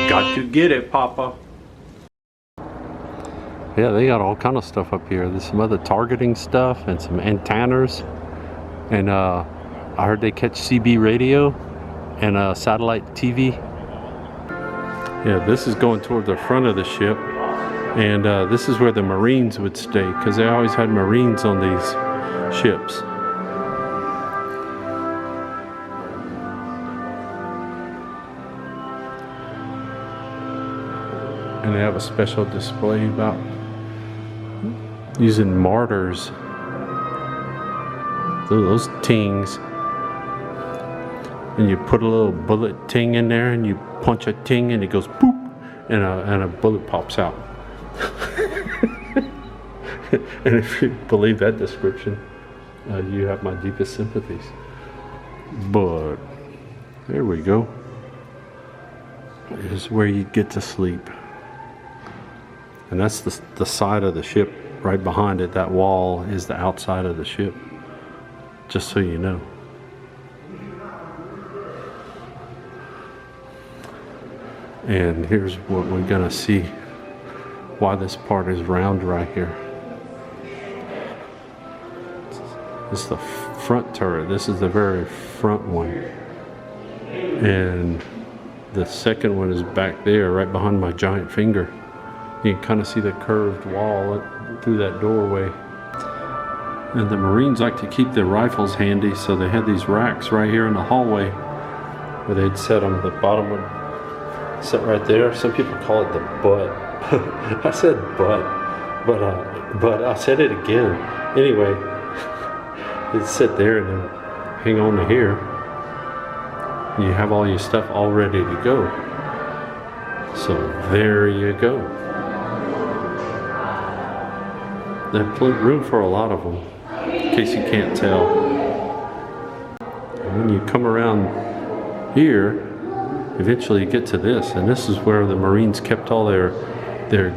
Got to get it, Papa. Yeah, they got all kind of stuff up here. There's some other targeting stuff and some antennas. And I heard they catch CB radio and satellite TV. Yeah, this is going toward the front of the ship. And this is where the Marines would stay, because they always had Marines on these ships. And they have a special display about using mortars. Those tings. And you put a little bullet ting in there and you punch a ting and it goes boop and a bullet pops out. And if you believe that description, you have my deepest sympathies. But there we go. This is where you get to sleep. And that's the side of the ship. Right behind it, that wall is the outside of the ship. Just so you know. And here's what we're gonna see. Why this part is round right here. This is the front turret. This is the very front one. And the second one is back there, right behind my giant finger. You can kind of see the curved wall through that doorway. And the Marines like to keep their rifles handy, so they had these racks right here in the hallway where they'd set them. The bottom would sit right there. Some people call it the butt. I said butt, but I said it again. Anyway, it'd sit there and then hang on to here. You have all your stuff all ready to go. So there you go. There's room for a lot of them, in case you can't tell. And when you come around here, eventually you get to this, and this is where the Marines kept all their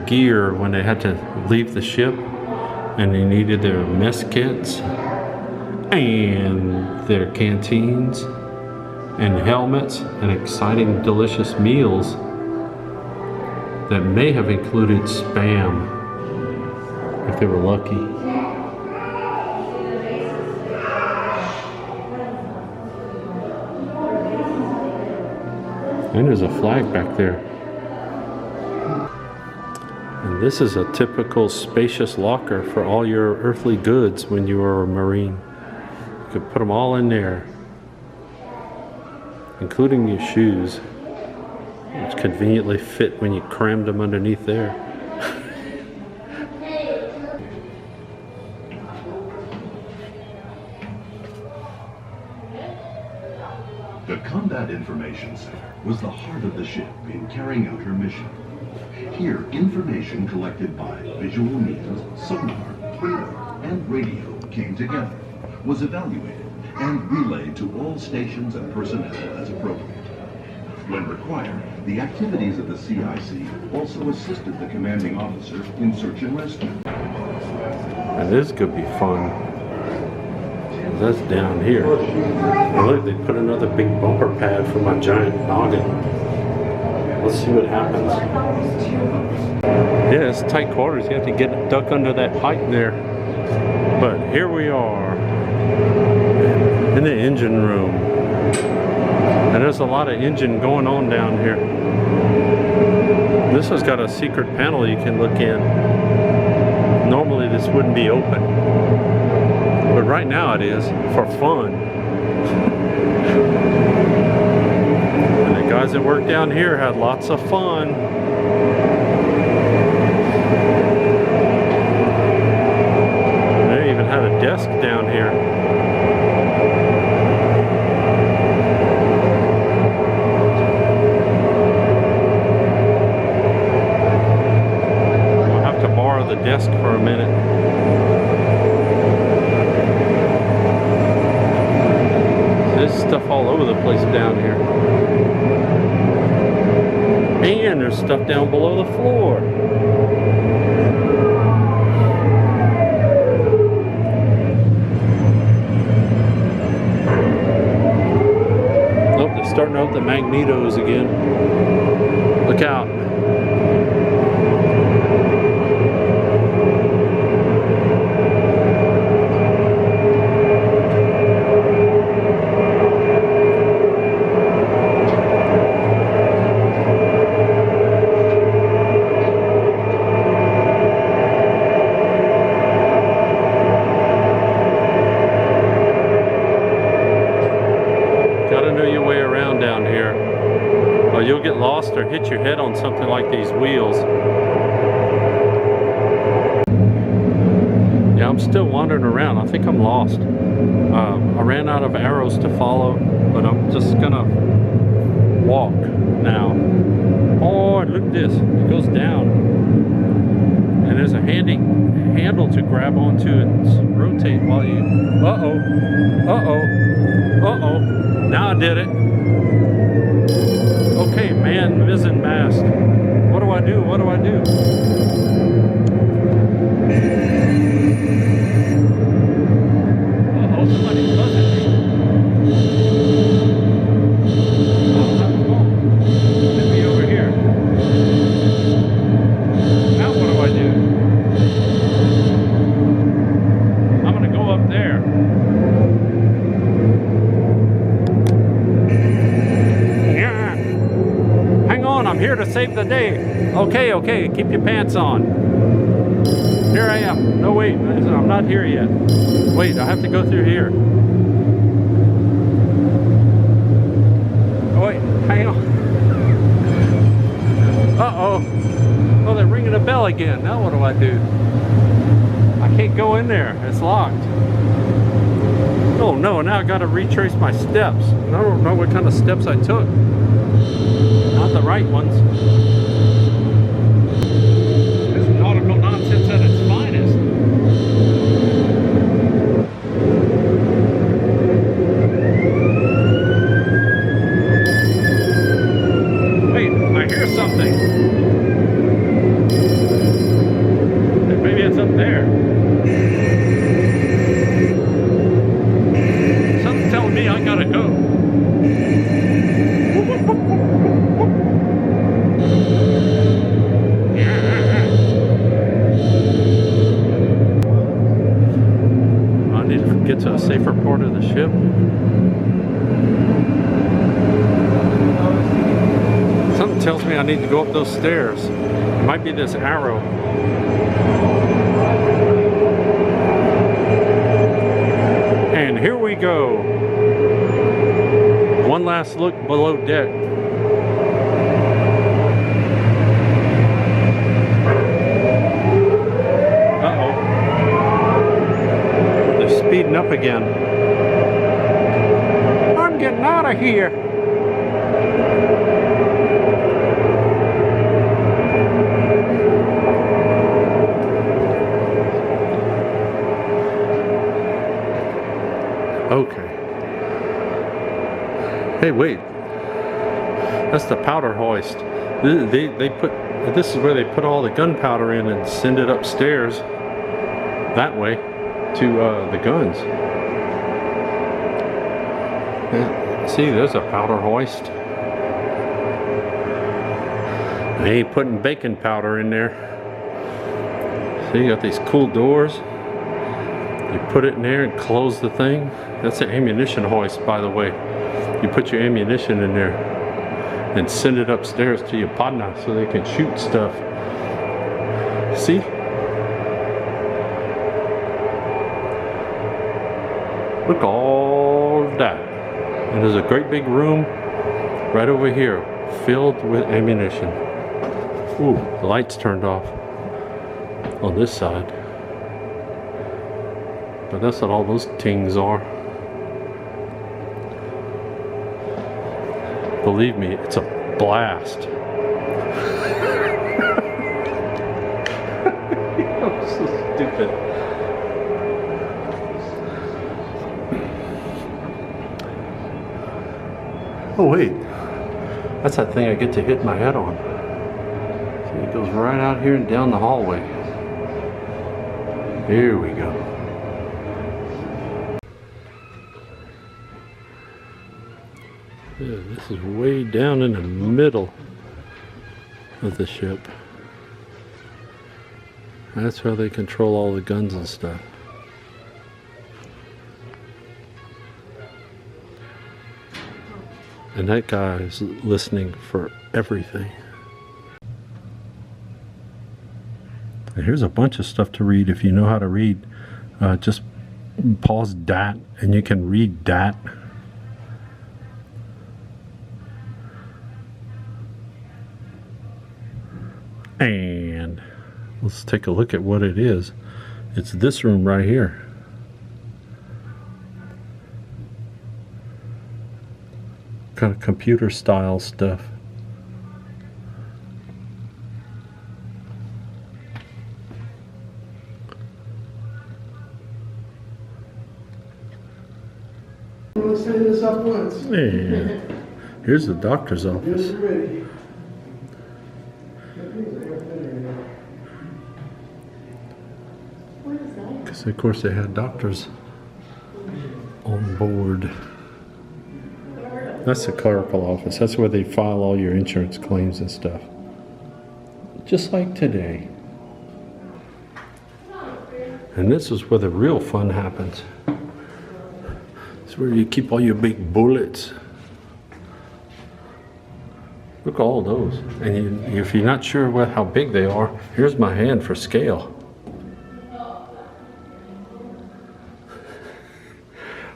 gear when they had to leave the ship, and they needed their mess kits, and their canteens, and helmets, and exciting, delicious meals that may have included Spam. If they were lucky. And there's a flag back there. And this is a typical spacious locker for all your earthly goods when you were a Marine. You could put them all in there, including your shoes, which conveniently fit when you crammed them underneath there. The Combat Information Center was the heart of the ship in carrying out her mission. Here, information collected by visual means, sonar, radar, and radio came together, was evaluated, and relayed to all stations and personnel as appropriate. When required, the activities of the CIC also assisted the commanding officer in search and rescue. And this could be fun. That's down here. Oh, look, they put another big bumper pad for my giant noggin. Let's see what happens. Yeah, it's tight quarters. You have to duck under that pipe there. But here we are in the engine room. And there's a lot of engine going on down here. This has got a secret panel you can look in. Normally this wouldn't be open. But right now it is, for fun. And the guys that work down here had lots of fun. They even had a desk down here. I'll have to borrow the desk for a minute. There's stuff all over the place down here. And there's stuff down below the floor. starting out the magnetos again. Look out. Gotta know your way around down here, or you'll get lost or hit your head on something like these wheels. Yeah, I'm still wandering around. I think I'm lost. I ran out of arrows to follow, but I'm just gonna walk now. Oh, look at this. It goes down. And there's a handy handle to grab onto and rotate while you... Uh-oh. Uh-oh. Uh-oh. Now I did it. Okay, man, mizzen mast. What do I do? What do I do? Uh-oh, somebody's buzzing me. Should be over here. Now what do I do? I'm gonna go up there. I'm here to save the day. Okay, okay, keep your pants on. Here I am. No, wait, I'm not here yet. Wait, I have to go through here. Oh, wait, hang on. Uh-oh. Oh, they're ringing a bell again. Now what do I do? I can't go in there. It's locked. Oh no, now I gotta retrace my steps. I don't know what kind of steps I took. Not the right ones. This is nautical nonsense at its finest. Wait, I hear something. Maybe it's up there. Something's telling me I gotta go. Get to a safer part of the ship. Something tells me I need to go up those stairs. It might be this arrow. And here we go. One last look below deck. Speeding up again. I'm getting out of here. Okay. Hey, wait. That's the powder hoist. They put, this is where they put all the gunpowder in and send it upstairs that way to the guns. Yeah, see, there's a powder hoist. They ain't putting baking powder in there. See, you got these cool doors. You put it in there and close the thing. That's an ammunition hoist, by the way. You put your ammunition in there and send it upstairs to your partner so they can shoot stuff. See? Look, all of that. And there's a great big room right over here filled with ammunition. Ooh, the lights turned off on this side. But that's what all those tings are. Believe me, it's a blast. I'm so stupid. Oh wait, that's that thing I get to hit my head on. See, it goes right out here and down the hallway. Here we go. Yeah, this is way down in the middle of the ship. That's how they control all the guns and stuff. And that guy is listening for everything. And here's a bunch of stuff to read. If you know how to read, just pause that and you can read that. And let's take a look at what it is. It's this room right here. Kind of computer style stuff. We'll set this up once. And here's the doctor's office. Ready. Because of course they had doctors on board. That's the clerical office. That's where they file all your insurance claims and stuff. Just like today. And this is where the real fun happens. It's where you keep all your big bullets. Look at all those. And if you're not sure how big they are, here's my hand for scale.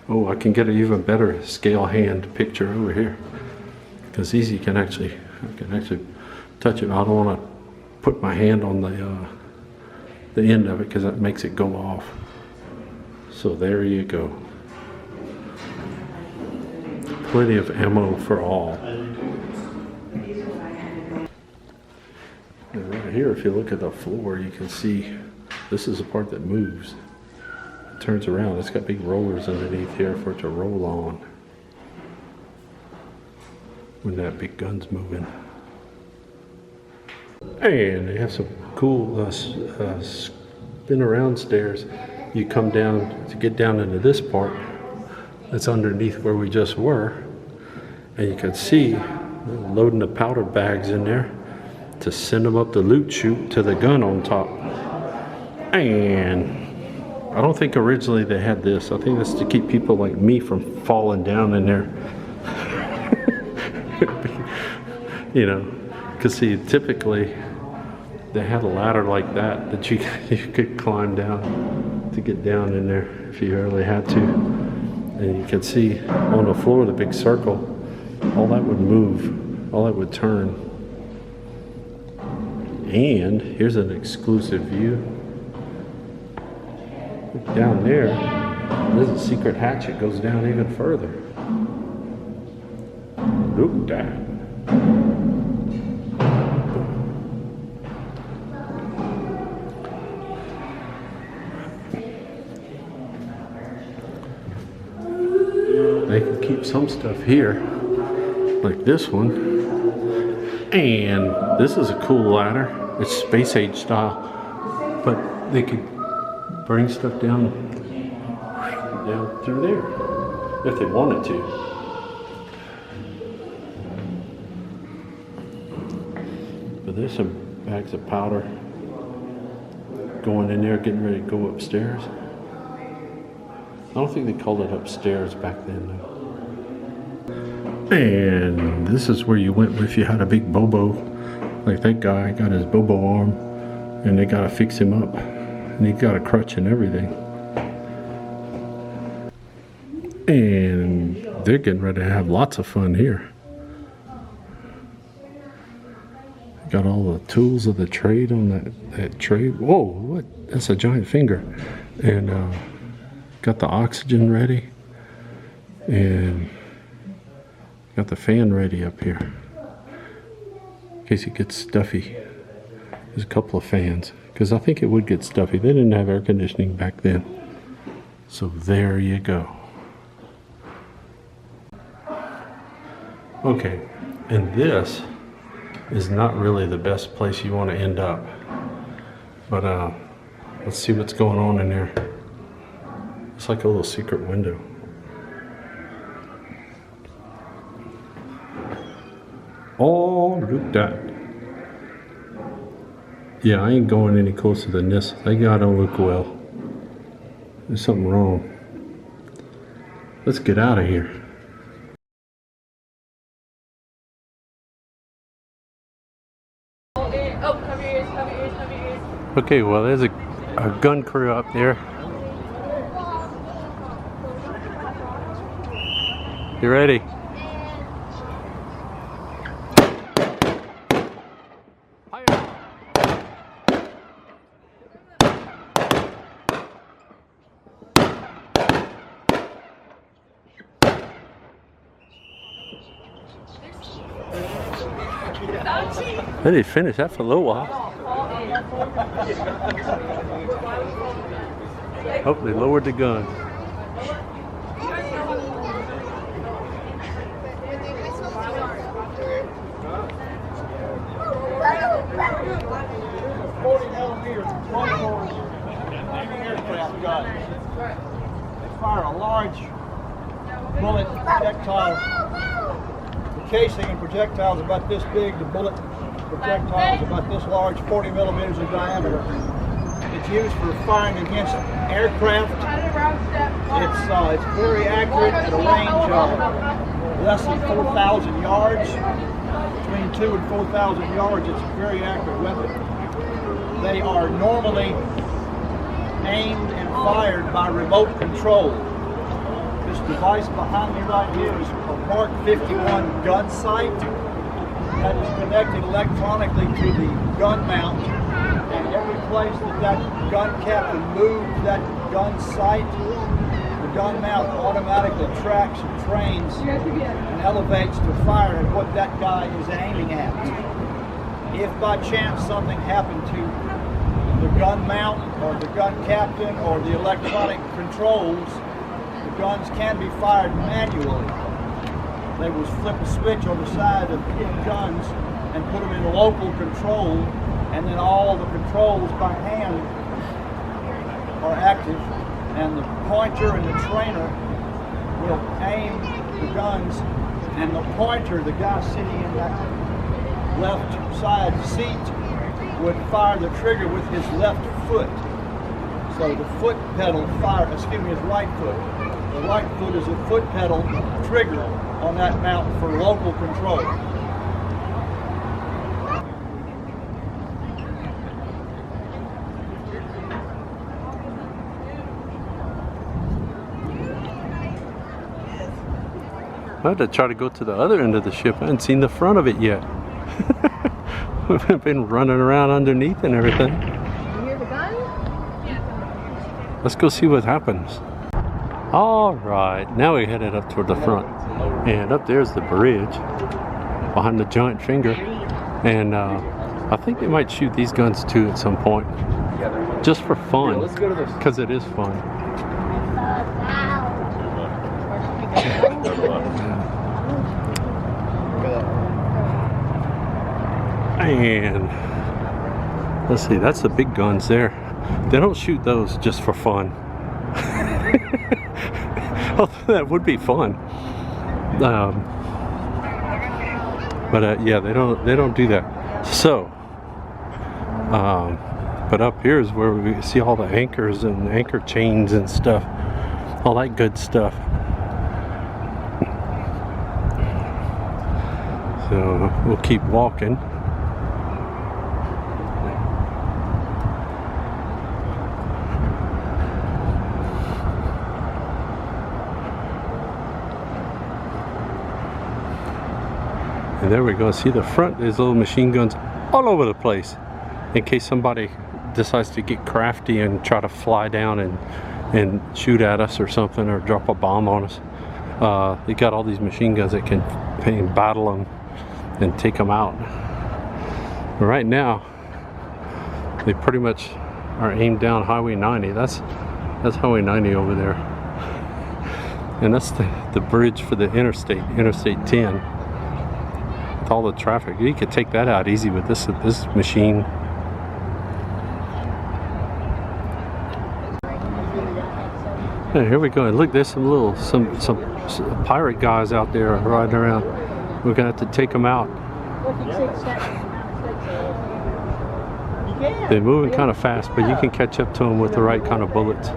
Oh, I can get an even better scale hand picture over here. Because these I can actually touch it. I don't want to put my hand on the end of it because that makes it go off. So there you go. Plenty of ammo for all. And right here, if you look at the floor, you can see this is the part that moves. It turns around. It's got big rollers underneath here for it to roll on when that big gun's moving. And they have some cool spin around stairs. You come down to get down into this part that's underneath where we just were, and you can see loading the powder bags in there to send them up the loot chute to the gun on top. And I don't think originally they had this. I think that's to keep people like me from falling down in there. You know, because see, typically they had a ladder like that you could climb down to get down in there if you really had to. And you can see on the floor the big circle, all that would move, all that would turn. And here's an exclusive view. Down there, there's a secret hatch that goes down even further. Look at that. They can keep some stuff here, like this one. And this is a cool ladder. It's space age style, but they could bring stuff down through there if they wanted to. But there's some bags of powder going in there, getting ready to go upstairs. I don't think they called it upstairs back then though. And this is where you went if you had a big Bobo. Like that guy got his Bobo arm and they gotta fix him up. And he got a crutch and everything. And they're getting ready to have lots of fun here. Got all the tools of the trade on that tray. Whoa, what? That's a giant finger. And got the oxygen ready. And got the fan ready up here. In case it gets stuffy. There's a couple of fans. Because I think it would get stuffy. They didn't have air conditioning back then. So there you go. Okay, and this is not really the best place you want to end up. But let's see what's going on in there. It's like a little secret window. Oh, look at that. Yeah, I ain't going any closer than this. That guy don't look well. There's something wrong. Let's get out of here. Okay, well, there's a gun crew up there. You ready? They didn't finish that for a little while. Oh, they lowered the gun. Aircraft guns. They fire a large bullet projectile. The casing and projectile is about this big. The bullet projectile is about this large, 40 millimeters in diameter. It's used for firing against aircraft. It's very accurate at a range of less than 4,000 yards. Between 2,000 and 4,000 yards, it's a very accurate weapon. They are normally aimed and fired by remote control. This device behind me right here is a Mark 51 gun sight that is connected electronically to the gun mount, and every place that gun captain moves that gun sight, the gun mount automatically tracks and trains and elevates to fire at what that guy is aiming at. If by chance something happened to the gun mount or the gun captain or the electronic controls, the guns can be fired manually. They will flip a switch on the side of the guns and put them in local control, and then all the controls by hand are active, and the pointer and the trainer will aim the guns, and the pointer, the guy sitting in that left side seat, would fire the trigger with his left foot. So the foot pedal his right foot. The right foot is a foot pedal trigger on that mount for local control. I had to try to go to the other end of the ship. I hadn't seen the front of it yet. We've been running around underneath and everything. You hear the gun? Let's go see what happens. All right, now we're headed up toward the front. And up there's the bridge behind the giant finger. And I think they might shoot these guns too at some point. Just for fun. Let's go to this. Because it is fun. And let's see, that's the big guns there. They don't shoot those just for fun. Although that would be fun. Yeah, they don't do that. So, but up here is where we see all the anchors and anchor chains and stuff, all that good stuff. So we'll keep walking. And there we go. See the front, there's little machine guns all over the place in case somebody decides to get crafty and try to fly down and shoot at us or something, or drop a bomb on us. They got all these machine guns that can battle them and take them out. But right now, they pretty much are aimed down Highway 90. That's Highway 90 over there. And that's the bridge for the Interstate 10. With all the traffic, you could take that out easy with this machine. And here we go. And look, there's some pirate guys out there riding around. We're gonna have to take them out. They're moving kind of fast, but you can catch up to them with the right kind of bullets.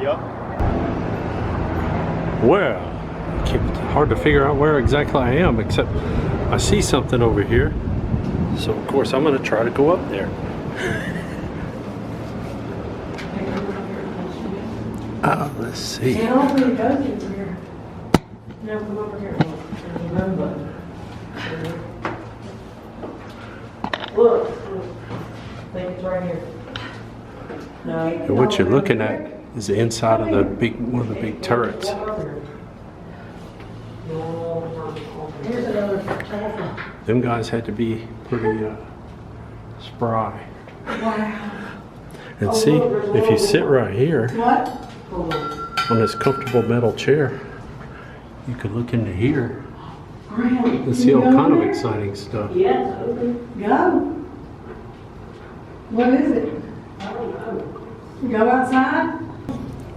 Yep. Well, it's hard to figure out where exactly I am, except I see something over here. So of course I'm going to try to go up there. Let's see. And hopefully it does get here. Now come over here. There's a run button. Look. I think it's right here. No. And what you're looking at is the inside of the big, one of the big turrets. Here's another telephone. Them guys had to be pretty spry. Wow. And see, if you sit right here What? Hold on. on this comfortable metal chair, you could look into here Graham, and see all kind of exciting stuff. Yes, okay. Go. What is it? I don't know. Go outside?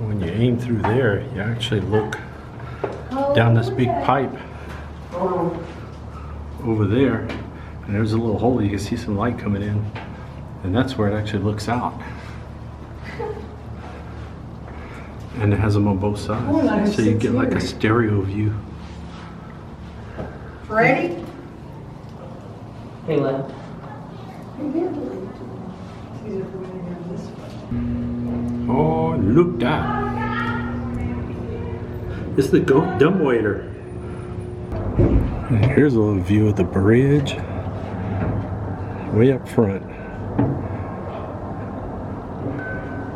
When you aim through there, you actually look down this big pipe Hold on. over there, and there's a little hole. You can see some light coming in, and that's where it actually looks out. And it has them on both sides, so you get like a stereo view. Ready? Hey, left. Oh, look that! It's the dumbwaiter. And here's a little view of the bridge, way up front.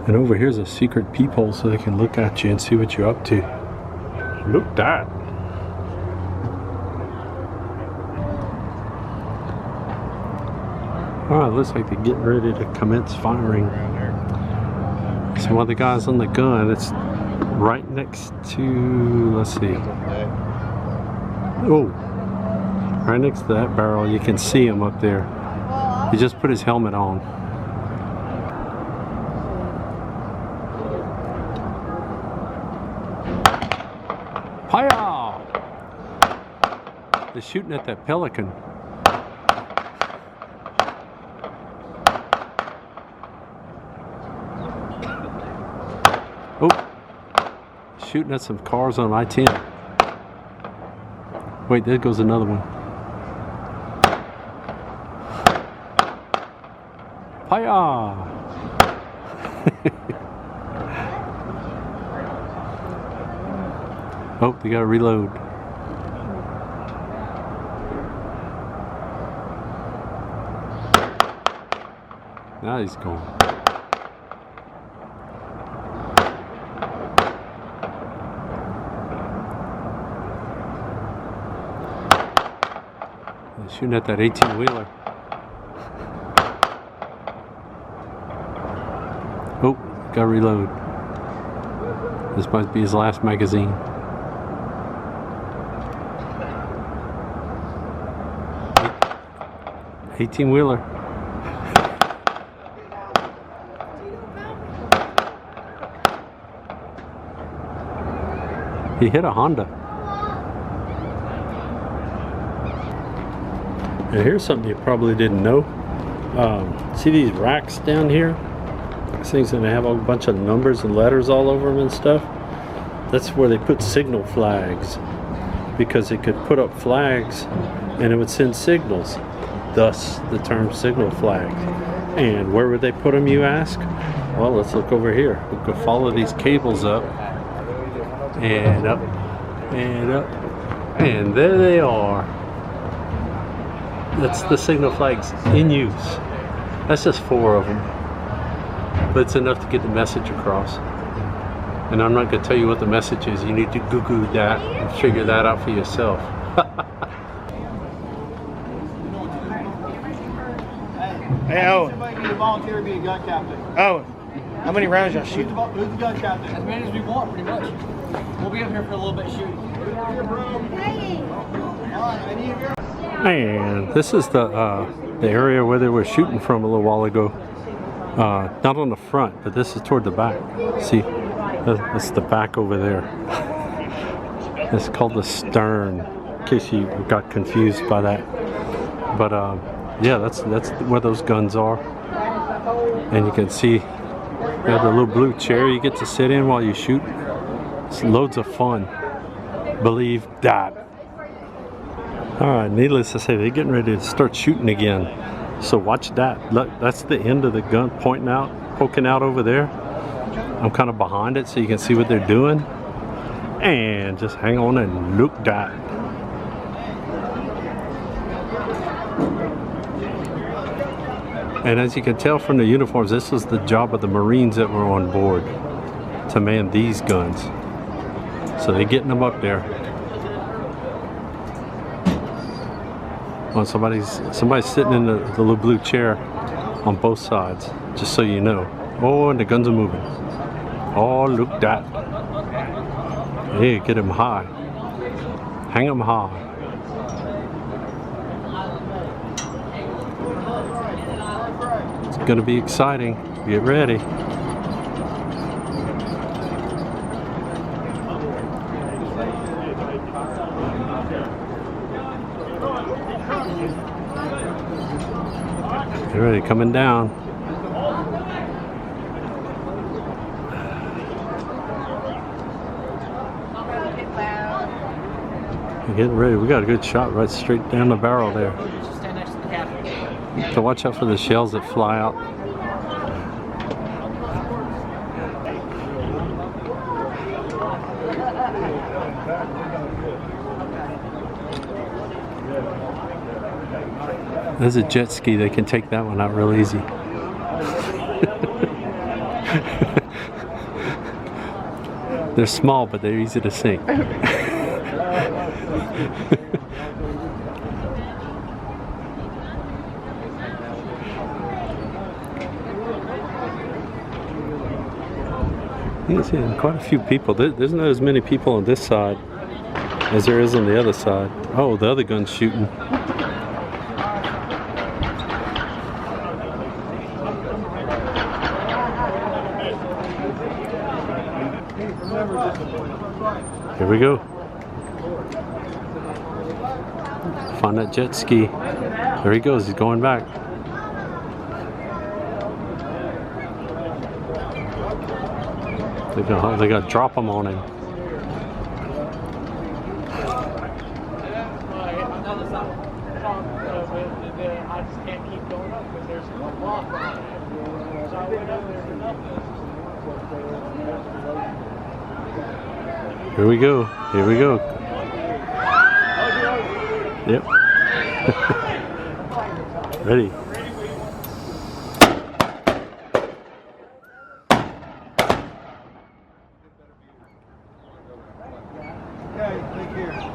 And over here's a secret peephole so they can look at you and see what you're up to. Look at that! Alright, looks like they're getting ready to commence firing. So one of the guys on the gun, it's right next to, let's see. Oh, right next to that barrel, you can see him up there. He just put his helmet on. Hi-ya! They're shooting at that pelican. Oh, shooting at some cars on I-10. Wait, there goes another one. Hi-ya! Oh, they gotta reload. Now he's gone. They're shooting at that 18-wheeler. Oh, gotta reload. This might be his last magazine. Eighteen-wheeler. He hit a Honda. And here's something you probably didn't know. See these racks down here? These things that have a bunch of numbers and letters all over them and stuff. That's where they put signal flags, because it could put up flags and it would send signals. Thus the term signal flag. And where would they put them, you ask? Well, let's look over here. We could follow these cables up and up and up, and there they are. That's the signal flags in use. That's just 4 of them, but it's enough to get the message across. And I'm not going to tell you what the message is. You need to Google that and figure that out for yourself. Hey, Owen. Somebody need to volunteer to be a gun captain. Owen, how many rounds y'all shoot? Who's the gun captain? As many as we want, pretty much. We'll be up here for a little bit shooting. And this is the area where they were shooting from a little while ago. Not on the front, but this is toward the back. See, that's the back over there. It's called the stern. in case you got confused by that. But yeah, that's where those guns are. And you can see they have the little blue chair you get to sit in while you shoot. It's loads of fun. Believe that. Alright, needless to say, they're getting ready to start shooting again. So watch that. Look, that's the end of the gun poking out over there. I'm kind of behind it so you can see what they're doing. And just hang on and look that. And as you can tell from the uniforms, this was the job of the Marines that were on board to man these guns. So they're getting them up there. Oh, somebody's sitting in the little blue chair on both sides, just so you know. Oh, and the guns are moving. Oh, look that. Hey, get them high. Hang them high. It's gonna be exciting. Get ready. Get ready, coming down. Getting ready. We got a good shot right straight down the barrel there. Stand next to the captain. So watch out for the shells that fly out. There's a jet ski. They can take that one out real easy. They're small, but they're easy to sink. You can see quite a few people. There's not as many people on this side as there is on the other side. Oh, the other gun's shooting. Here we go. Find that jet ski. There he goes. He's going back. They got to drop him on him. I just can't keep going up because there's no block on it. So I went up there enough. Here we go. Here we go. Yep. Ready.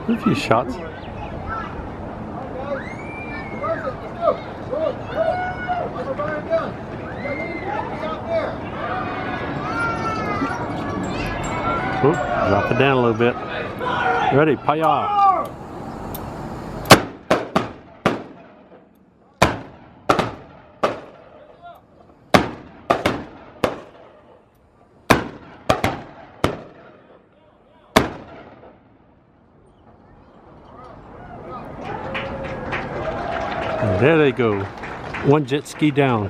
A few shots. Ooh, drop it down a little bit. Ready, paya. And there they go. One jet ski down.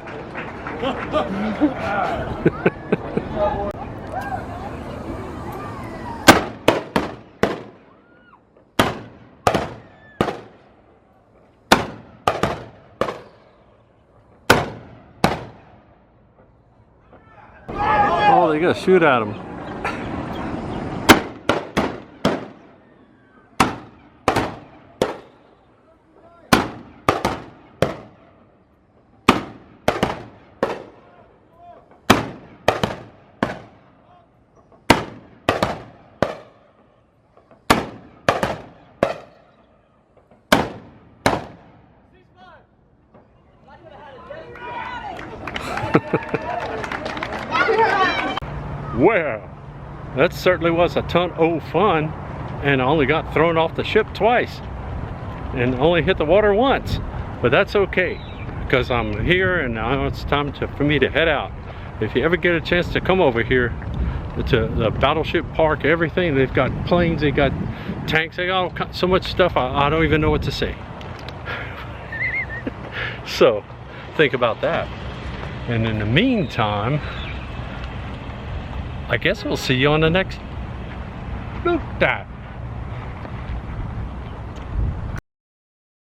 Oh, they gotta shoot at him. Well, that certainly was a ton of fun, and I only got thrown off the ship twice and only hit the water once, but that's okay because I'm here and now it's time for me to head out. If you ever get a chance to come over here, It's a Battleship Park, everything. They've got planes, they got tanks, they got all, so much stuff, I don't even know what to say. So, think about that. And in the meantime, I guess we'll see you on the next look that.